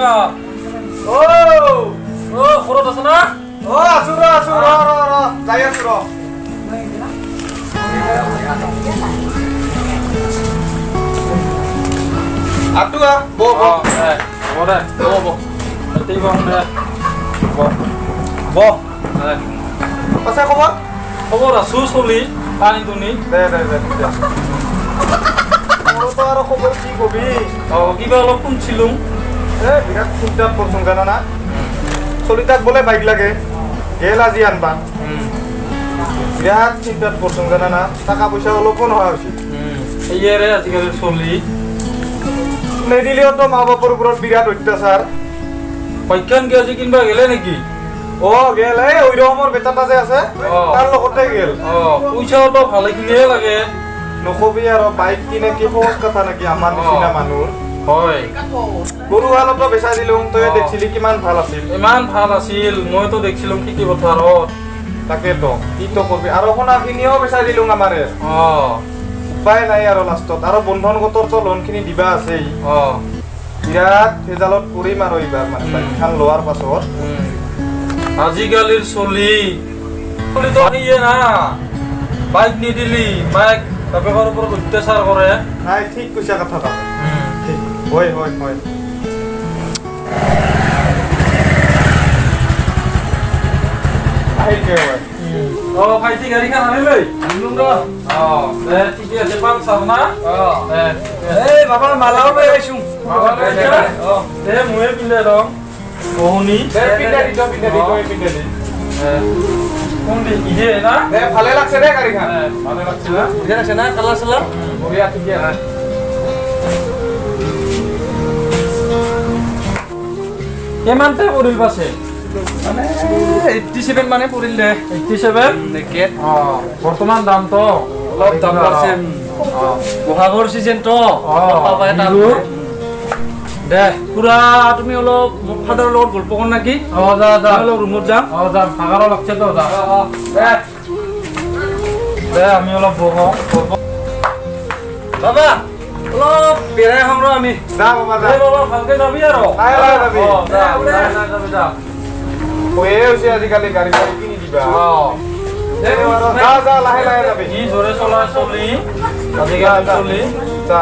কাকা ও ও ঘৰত আছে না আছো ৰ যাই আছো ৰ আতুয়া বো বো বো দে বো ঠিক বো দে বো বো আছে খবৰ খবৰ আছো চলি পানী তুনি দে মোৰতো আৰু খবৰ কি কবি কিবা অলপ শুনছিলো বিৰাট চিন্তাত পৰচোন জানা না চলিতাক বোলে বাইক লাগে গেল আজি আনবা বিৰাট চিন্তাত পৰচোন জানা না টাকা পইচা অলপো নোহোৱা হৈছিল সেয়েৰে আজিকালি চলি নেদিলেওতো মা বাপৰ ওপৰত বিৰাট অত্যাচাৰ পক্ষান কি আজি কিনবা গেলে নেকি গেল এই ঐৰমৰ বেটাটা যে আছে তাৰ লগতে গেল পইচাটো ভালেখিনিয়ে লাগে নকবি আৰু বাইক কিনে কি সহজ কথা নেকি আমাৰ নিচিনা মানুহ হয় গৰু হালতো বেচাই দিলো তই দেখিলি কিমান ভাল আছিল ইমান ভাল আছিল মইতো দেখিছিলো খেতি পথাৰত তাকেতো কিতো কৰবি আৰু সোণাখিনিও বেচাই দিলো আমাৰে উপায় নাই আৰু লাষ্টত আৰু বন্ধনগতৰতো লোনখিনি দিবা আছেই বিৰাট ভেজালত পৰিম আৰু এইবাৰ মানে বাইকখন লোৱাৰ পাছত আজিকালিৰ চলিতো সেয়ে না বাইক নিদিলি বাইক বাপেকৰ ওপৰত অত্যাচাৰ কৰে নাই ঠিক কৈছা কথাটা হয় আহিলকে হয় ভাইটি গাড়ীখন আনিলৈ ঠিকে আছে পালচাৰ না এই বাবা মালাও লৈ আহিছো ময়ে পিন্ধে ৰং বহুনি পিন্ধে দি কোন ইহে না ভালে লাগছে দে গাড়ীখন ভালে লাগছে না কালাৰ চালাৰ বঢ়িয়া ঠিকে আছে কিমানতে পৰিল পাছে মানে 87 মানে পৰিল দে 87 নেকেট বৰ্তমান দামটো অলপ দাম আছে বহাগৰ সিজনটো পাবা এটা দে পুৰা তুমি অলপ মুখ ফাদাৰৰ লগত গল্প কৰ নাকি যা অলপ ৰুমত যাম যাম ভাগাৰো লাগছে তো যা দে আমি অলপ বহো বাবা অলপ বেৰাই আহোঁ ৰ আমি যা বাবা যা বাবা ভালকে যাবি আৰু যা কৈয়ে হৈছে আজিকালি গাড়ী কিনি দিবা যা লাহে যাবি ই জোৰে চলা চলি আজিকালি চলি যা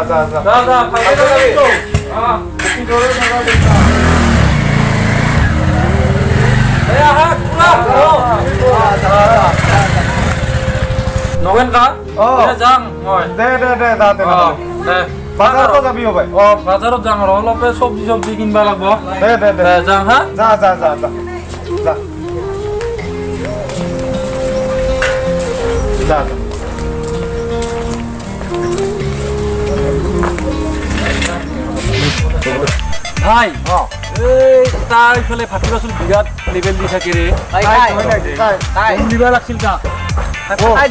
ভালকে যাবি জোৰে চলা নগেন কা যাম মই দে বাজাৰতো যাবি হ'ব বাজাৰত যাম আৰু অলপে চব্জি কিনবা লাগব দে যাম হা যা ভাই এই তাৰ ইফালে ভাতিবাচোন বিৰাট লেভেল দি থাকে ৰে দিবা লাগছিল তা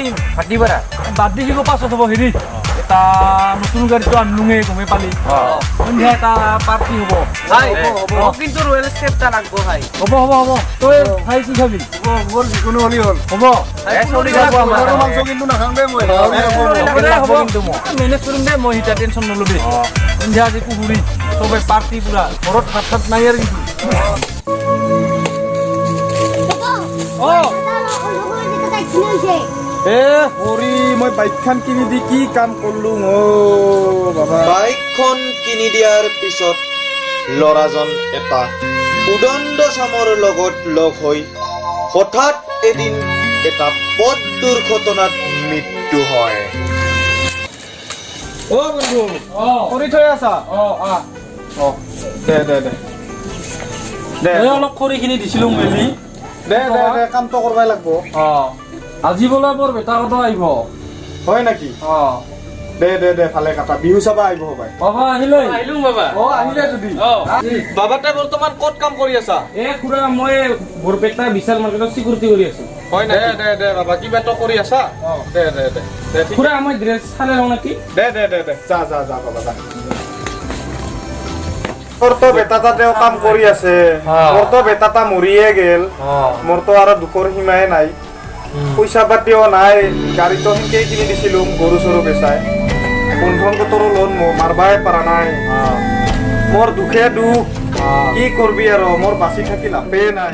দিম ভাতিবা বাদ দি দিব পাছত হ'ব হেৰি এটা নতুন গাড়ীটো আনলোঙে গমে পালি সন্ধিয়া এটা পাৰ্টি হ'ব কিন্তু ৰয়েল ষ্টেপটা লাগব ভাই হ'ব তই ভাই কি খাবি মোৰ যিকোনো হ'লি হ'ল হ'ব কিন্তু নাখাওঁ দে মই মেনেজ কৰিম দে মই সিটা টেনশ্যন নলবি সন্ধিয়া আজি পুখুৰী চবে পাৰ্টি পুৰা ঘৰত ভাত চাত নাই আৰু কিন্তু হৰি মই বাইকখন কিনি দি কি কাম কৰিলো বাবা বাইকখন কিনি দিয়াৰ পিছত ল'ৰাজন এটা উদণ্ড চামৰ লগত লগ হৈ হঠাৎ এদিন এটা পথ দুৰ্ঘটনাত মৃত্যু হয়। বন্ধু কৰি থৈ আছা দে অলপ খৰিখিনি দিছিলো মেলি দে কামটো কৰবাই লাগব আজি বোলে বৰ বেটা কথা আহিব হয় নেকি দে ভালে কাটা বিহু চাবা আহিব হবাই বাবা আহিলো বাবা আহিলে যদি বাবাতে বৰ্তমান ক'ত কাম কৰি আছা খুৰা মই বৰপেটা বিশাল মাৰ্কেটত চিকিউৰিটি কৰি আছো হয় দে বাবা কিবাটো কৰি আছা দে খুৰা মই ড্ৰেছ চালে লওঁ নেকি দে যা বাবা যা মোৰতো বেটাটা তেওঁ কাম কৰি আছে মোৰতো বেটাটা মৰিয়ে গেল মোৰতো আৰু দুখৰ সীমাই নাই পইচা পাতিও নাই গাড়ীটো সেনেকেই কিনি দিছিলো গৰু চৰু বেচাই বন্ধনগতৰো লোন মাৰবাই পৰা নাই মোৰ দুখে দুখ কি কৰবি আৰু মোৰ বাচি থাকি লাভে নাই